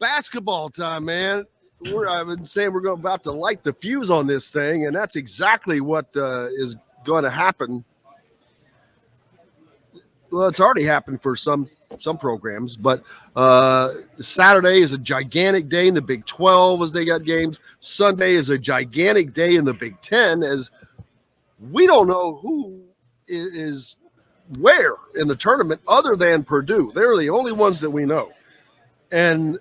Basketball time, man. I've been saying we're about to light the fuse on this thing, and that's exactly what is going to happen. Well, it's already happened for some programs, but Saturday is a gigantic day in the Big 12 as they got games. Sunday is a gigantic day in the Big 10 as we don't know who is where in the tournament other than Purdue. They're the only ones that we know. And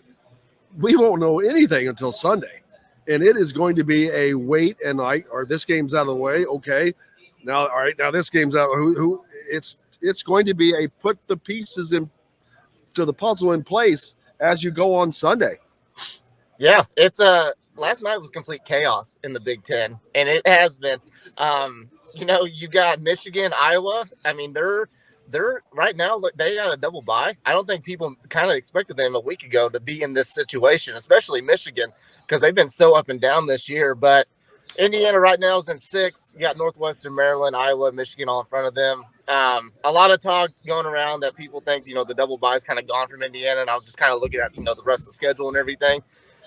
we won't know anything until Sunday. And it is going to be a wait and like, or this game's out of the way. Okay. Now, all right. Now this game's out. Who it's going to be a put the pieces in to the puzzle in place as you go on Sunday. Yeah. It's last night was complete chaos in the Big Ten, and it has been, you got Michigan, Iowa. I mean, they're right now, they got a double bye. I don't think people kind of expected them a week ago to be in this situation, especially Michigan, because they've been so up and down this year. But Indiana right now is in 6. You got Northwestern, Maryland, Iowa, Michigan all in front of them. A lot of talk going around that people think, the double bye is kind of gone from Indiana. And I was just kind of looking at, the rest of the schedule and everything.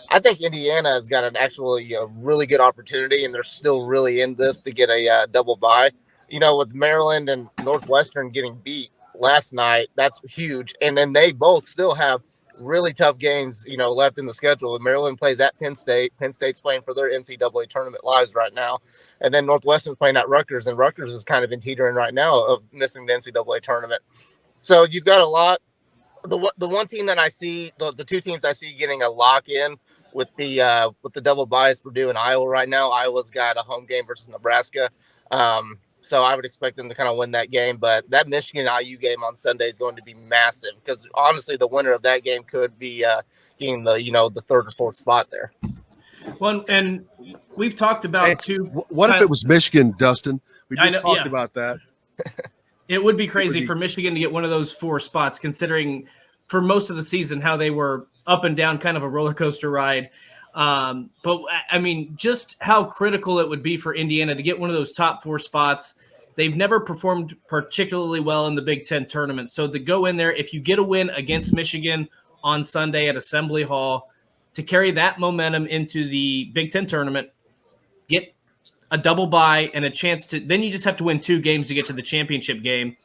I think Indiana has got a really good opportunity, and they're still really in this to get a double bye. With Maryland and Northwestern getting beat last night, that's huge. And then they both still have really tough games, left in the schedule. Maryland plays at Penn State. Penn State's playing for their NCAA tournament lives right now. And then Northwestern's playing at Rutgers, and Rutgers is kind of in teetering right now of missing the NCAA tournament. So you've got a lot. The one team that I see, the two teams I see getting a lock in with the double bye is Purdue and Iowa right now. Iowa's got a home game versus Nebraska. So I would expect them to kind of win that game. But that Michigan-IU game on Sunday is going to be massive because, honestly, the winner of that game could be getting the third or fourth spot there. Well, and we've talked about two. What if it was Michigan, Dustin? We just talked about that. It would be crazy for Michigan to get one of those 4 spots, considering for most of the season how they were up and down, kind of a roller coaster ride. But I mean, just how critical it would be for Indiana to get one of those top 4 spots. They've never performed particularly well in the Big Ten tournament. So to go in there, if you get a win against Michigan on Sunday at Assembly Hall, to carry that momentum into the Big Ten tournament, get a double bye and a chance to, then you just have to win 2 games to get to the championship game.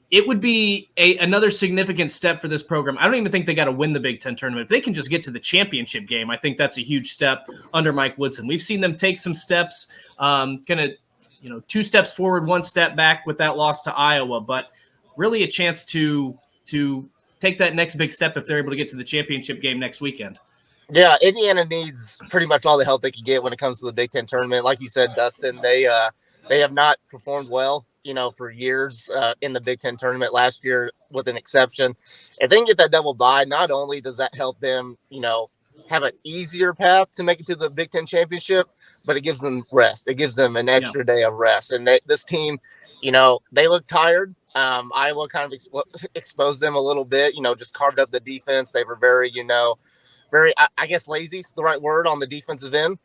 It would be another significant step for this program. I don't even think they got to win the Big Ten tournament. If they can just get to the championship game, I think that's a huge step under Mike Woodson. We've seen them take some steps, 2 steps forward, 1 step back with that loss to Iowa, but really a chance to take that next big step if they're able to get to the championship game next weekend. Yeah, Indiana needs pretty much all the help they can get when it comes to the Big Ten tournament. Like you said, Dustin, they have not performed well, for years in the Big Ten tournament. Last year, with an exception. If they can get that double bye, not only does that help them, have an easier path to make it to the Big Ten championship, but it gives them rest. It gives them an extra day of rest. And this team, they look tired. Iowa kind of exposed them a little bit, just carved up the defense. They were very, I guess lazy is the right word on the defensive end.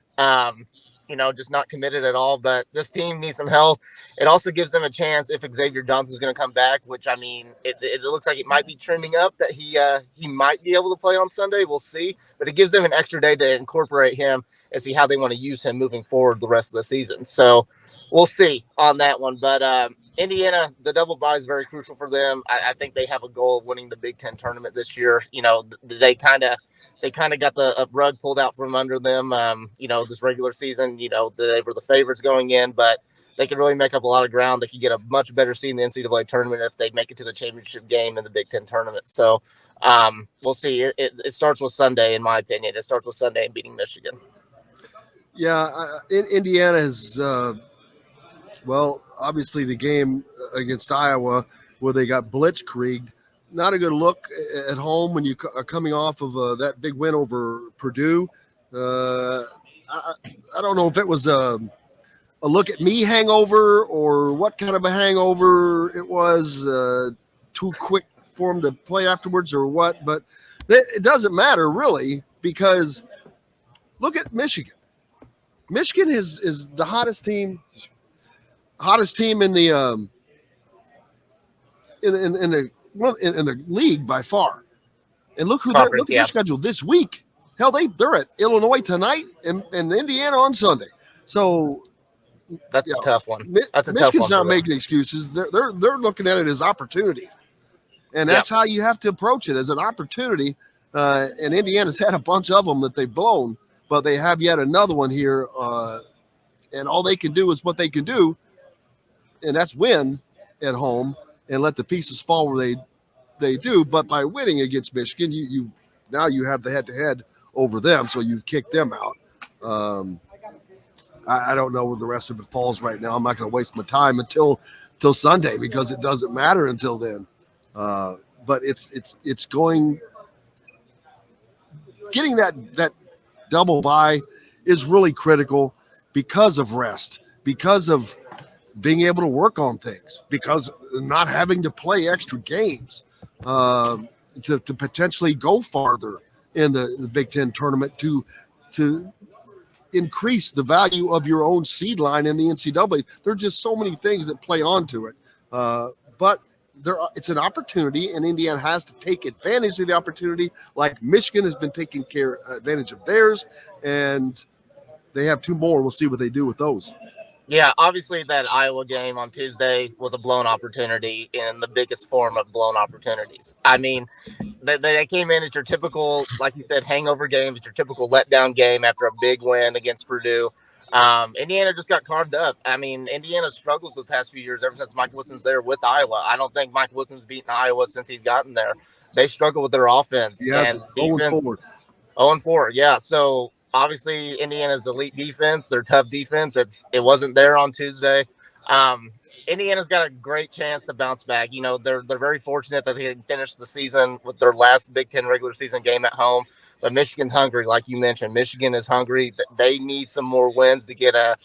Just not committed at all. But this team needs some health. It also gives them a chance if Xavier Johnson is going to come back, which, I mean, it looks like it might be trending up that he might be able to play on Sunday. We'll see. But it gives them an extra day to incorporate him and see how they want to use him moving forward the rest of the season. So we'll see on that one. But Indiana, the double bye is very crucial for them. I think they have a goal of winning the Big Ten tournament this year. They kind of got the rug pulled out from under them, this regular season. They were the favorites going in, but they could really make up a lot of ground. They could get a much better seed in the NCAA tournament if they make it to the championship game in the Big Ten tournament. So we'll see. It starts with Sunday, in my opinion. It starts with Sunday and beating Michigan. Yeah, Indiana has, obviously the game against Iowa where they got blitzkrieged. Not a good look at home when you are coming off of that big win over Purdue. I don't know if it was a look at me hangover or what kind of a hangover it was, too quick for them to play afterwards or what, but it doesn't matter really because look at Michigan. Michigan is the hottest team in the league by far. And look conference. Look at their schedule this week. Hell, they're at Illinois tonight and Indiana on Sunday. So that's a tough one. That's a Michigan's tough one not making excuses. They're looking at it as opportunities, and that's how you have to approach it, as an opportunity. And Indiana's had a bunch of them that they've blown, but they have yet another one here, and all they can do is what they can do, and that's win at home and let the pieces fall where they do. But by winning against Michigan, you now you have the head-to-head over them, so you've kicked them out. I don't know where the rest of it falls right now. I'm not going to waste my time until Sunday, because it doesn't matter until then. But it's going. Getting that double bye is really critical because of rest, because of being able to work on things, because not having to play extra games to potentially go farther in the Big Ten tournament, to increase the value of your own seed line in the NCAA. There are just so many things that play onto it. But it's an opportunity, and Indiana has to take advantage of the opportunity, like Michigan has been taking advantage of theirs, and they have two more. We'll see what they do with those. Yeah, obviously that Iowa game on Tuesday was a blown opportunity in the biggest form of blown opportunities. I mean, they came in at your typical, like you said, hangover game, it's your typical letdown game after a big win against Purdue. Indiana just got carved up. I mean, Indiana struggled the past few years ever since Mike Woodson's there with Iowa. I don't think Mike Woodson's beaten Iowa since he's gotten there. They struggle with their offense. Yes, and defense. 0-4, yeah. So obviously, Indiana's elite defense, their tough defense. It wasn't there on Tuesday. Indiana's got a great chance to bounce back. You know, they're very fortunate that they finished the season with their last Big Ten regular season game at home. But Michigan's hungry, like you mentioned. Michigan is hungry. They need some more wins to get a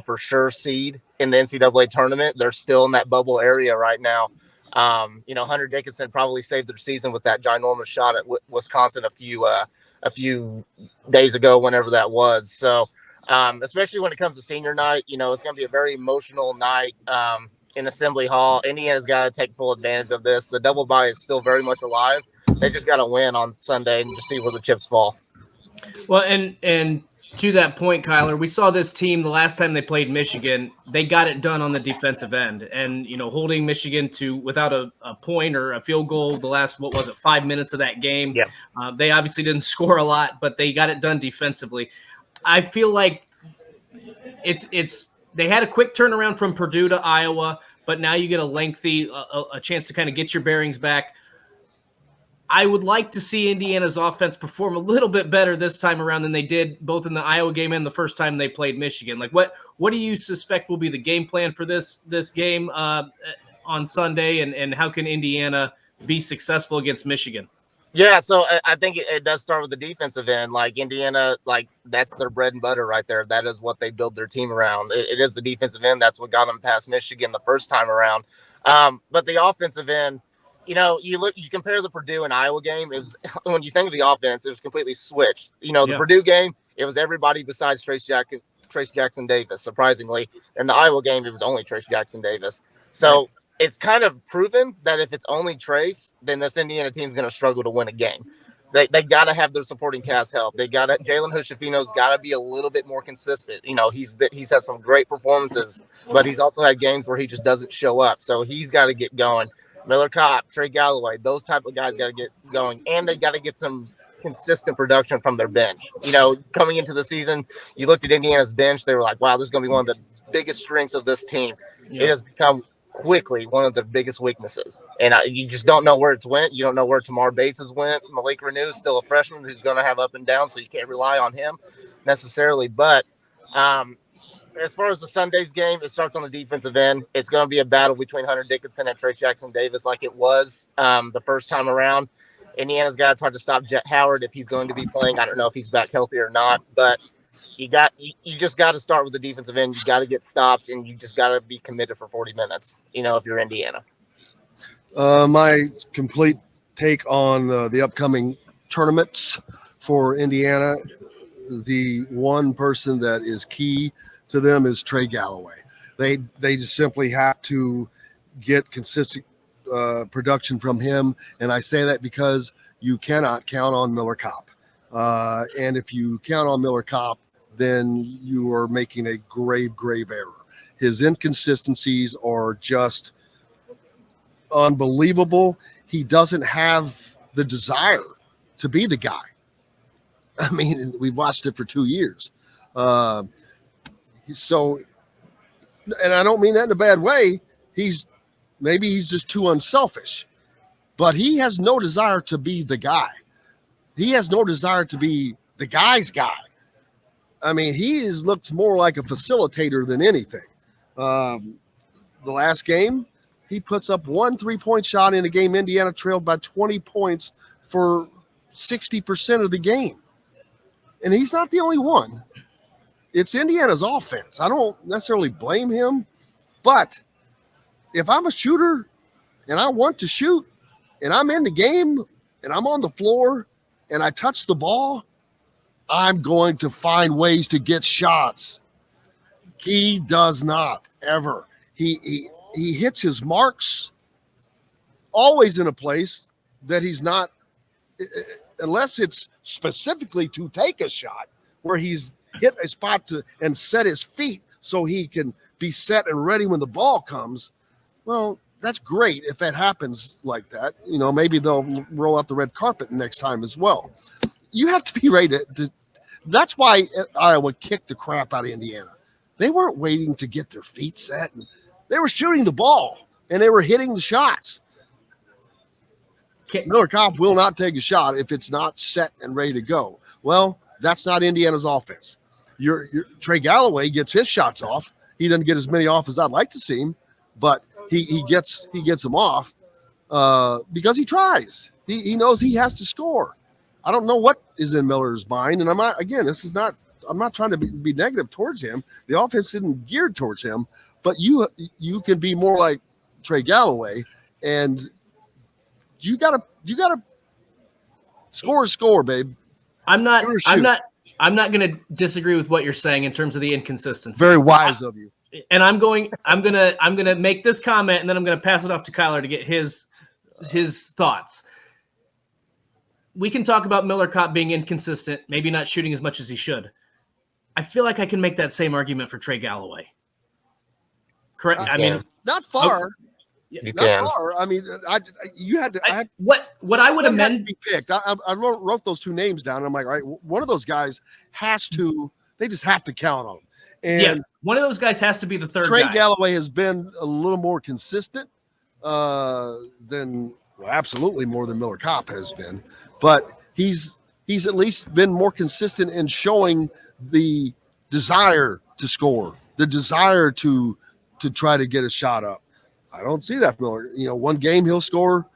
for sure seed in the NCAA tournament. They're still in that bubble area right now. Hunter Dickinson probably saved their season with that ginormous shot at Wisconsin a few days ago, whenever that was. So, especially when it comes to senior night, it's going to be a very emotional night in Assembly Hall. Indiana's got to take full advantage of this. The double bye is still very much alive. They just got to win on Sunday and just see where the chips fall. Well, and to that point, Kyler, we saw this team the last time they played Michigan. They got it done on the defensive end, and holding Michigan to without a point or a field goal the last 5 minutes of that game. Yeah. They obviously didn't score a lot, but they got it done defensively. I feel like it's they had a quick turnaround from Purdue to Iowa, but now you get a lengthy a chance to kind of get your bearings back. I would like to see Indiana's offense perform a little bit better this time around than they did both in the Iowa game and the first time they played Michigan. Like, what do you suspect will be the game plan for this game on Sunday, and how can Indiana be successful against Michigan? Yeah, so I think it does start with the defensive end. Like Indiana, that's their bread and butter right there. That is what they build their team around. It is the defensive end. That's what got them past Michigan the first time around. But the offensive end, you compare the Purdue and Iowa game. It was, when you think of the offense, it was completely switched. The Purdue game, it was everybody besides Trace Jackson Davis, surprisingly. In the Iowa game, it was only Trace Jackson Davis. So it's kind of proven that if it's only Trace, then this Indiana team is going to struggle to win a game. They got to have their supporting cast help. Jalen Hushafino's got to be a little bit more consistent. He's had some great performances, but he's also had games where he just doesn't show up. So he's got to get going. Miller Kopp, Trey Galloway, those type of guys got to get going, and they got to get some consistent production from their bench. Coming into the season, you looked at Indiana's bench, they were like, wow, this is going to be one of the biggest strengths of this team. Yeah. It has become quickly one of the biggest weaknesses, and you just don't know where it's went. You don't know where Tamar Bates has went. Malik Renew is still a freshman who's going to have up and down, so you can't rely on him necessarily. But as far as the Sunday's game, it starts on the defensive end. It's going to be a battle between Hunter Dickinson and Trace Jackson Davis, like it was the first time around. Indiana's got to try to stop Jet Howard if he's going to be playing. I don't know if he's back healthy or not, but you just got to start with the defensive end. You got to get stops, and you just got to be committed for 40 minutes. If you're Indiana. My complete take on the upcoming tournaments for Indiana, the one person that is key to them is Trey Galloway. They just simply have to get consistent production from him, and I say that because you cannot count on Miller Kopp. And if you count on Miller Kopp, then you are making a grave error. His inconsistencies are just unbelievable. He doesn't have the desire to be the guy. I mean, we've watched it for 2 years. So, and I don't mean that in a bad way. Maybe he's just too unselfish, but he has no desire to be the guy. He has no desire to be the guy's guy. I mean, he looks more like a facilitator than anything. The last game, he puts up 1 3-point shot in a game Indiana trailed by 20 points for 60% of the game. And he's not the only one. It's Indiana's offense. I don't necessarily blame him, but if I'm a shooter and I want to shoot and I'm in the game and I'm on the floor and I touch the ball, I'm going to find ways to get shots. He does not ever. He hits his marks always in a place that he's not, unless it's specifically to take a shot where he's hit a spot and set his feet so he can be set and ready when the ball comes. Well, that's great if that happens like that. You know, maybe they'll roll out the red carpet next time as well. You have to be ready to that's why Iowa kicked the crap out of Indiana. They weren't waiting to get their feet set. They were shooting the ball, and they were hitting the shots. Miller Kopp will not take a shot if it's not set and ready to go. Well, that's not Indiana's offense. Your Trey Galloway gets his shots off. He doesn't get as many off as I'd like to see him, but he gets them off because he tries. He knows he has to score. I don't know what is in Miller's mind, and I'm not trying to be negative towards him. The offense isn't geared towards him, but you can be more like Trey Galloway, and you gotta score, babe. I'm not going to disagree with what you're saying in terms of the inconsistency. Very wise of you. And I'm going to make this comment, and then I'm going to pass it off to Kyler to get his thoughts. We can talk about Miller Kopp being inconsistent, maybe not shooting as much as he should. I feel like I can make that same argument for Trey Galloway. Correct? I mean, not far. You not can. far. I mean, what I would amend to be picked. I wrote those two names down. And I'm like, all right, one of those guys they just have to count on him. And yes, one of those guys has to be the third Trey guy. Galloway has been a little more consistent absolutely more than Miller Kopp has been. But he's at least been more consistent in showing the desire to score, the desire to try to get a shot up. I don't see that from Miller. You know, one game he'll score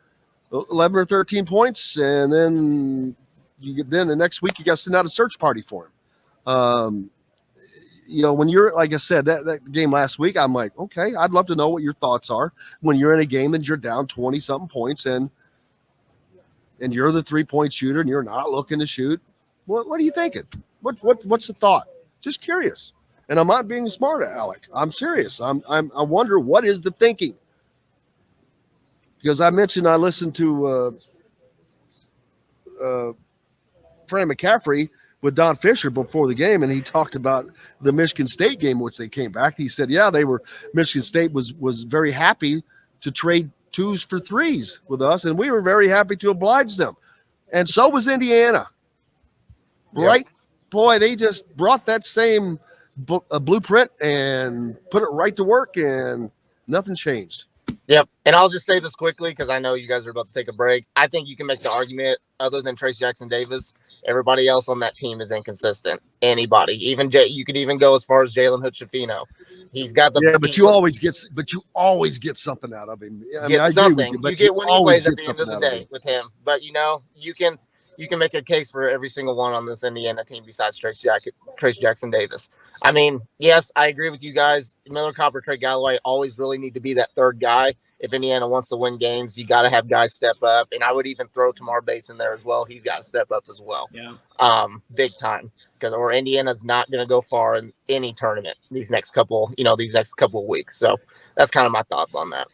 11 or 13 points, and then the next week you got to send out a search party for him. You know, when you're, like I said, that game last week, I'm like, okay, I'd love to know what your thoughts are when you're in a game and you're down 20-something points and you're the 3-point shooter and you're not looking to shoot. What are you thinking? What's the thought? Just curious. And I'm not being smart, Alec. I'm serious. I wonder what is the thinking. Because I mentioned I listened to Fran McCaffrey with Don Fisher before the game, and he talked about the Michigan State game, which they came back. He said, yeah, Michigan State was very happy to trade 2s for 3s with us, and we were very happy to oblige them. And so was Indiana. Right? Yep. Boy, they just brought that same blueprint and put it right to work, and nothing changed. Yep. And I'll just say this quickly because I know you guys are about to take a break. I think you can make the argument, other than Trace Jackson Davis, everybody else on that team is inconsistent. Anybody, even you could even go as far as Jalen Hood-Schifino. He's got the but you always get something out of him. I mean, I something. Agree with you, you get winning ways at the end of the day with him. But you know, you can make a case for every single one on this Indiana team besides Trace Jackson Davis. I mean, yes, I agree with you guys. Miller Kopp or Trey Galloway always really need to be that third guy. If Indiana wants to win games, you got to have guys step up. And I would even throw Tamar Bates in there as well. He's got to step up as well. Yeah. Big time. Or Indiana's not going to go far in any tournament these next couple of weeks. So that's kind of my thoughts on that.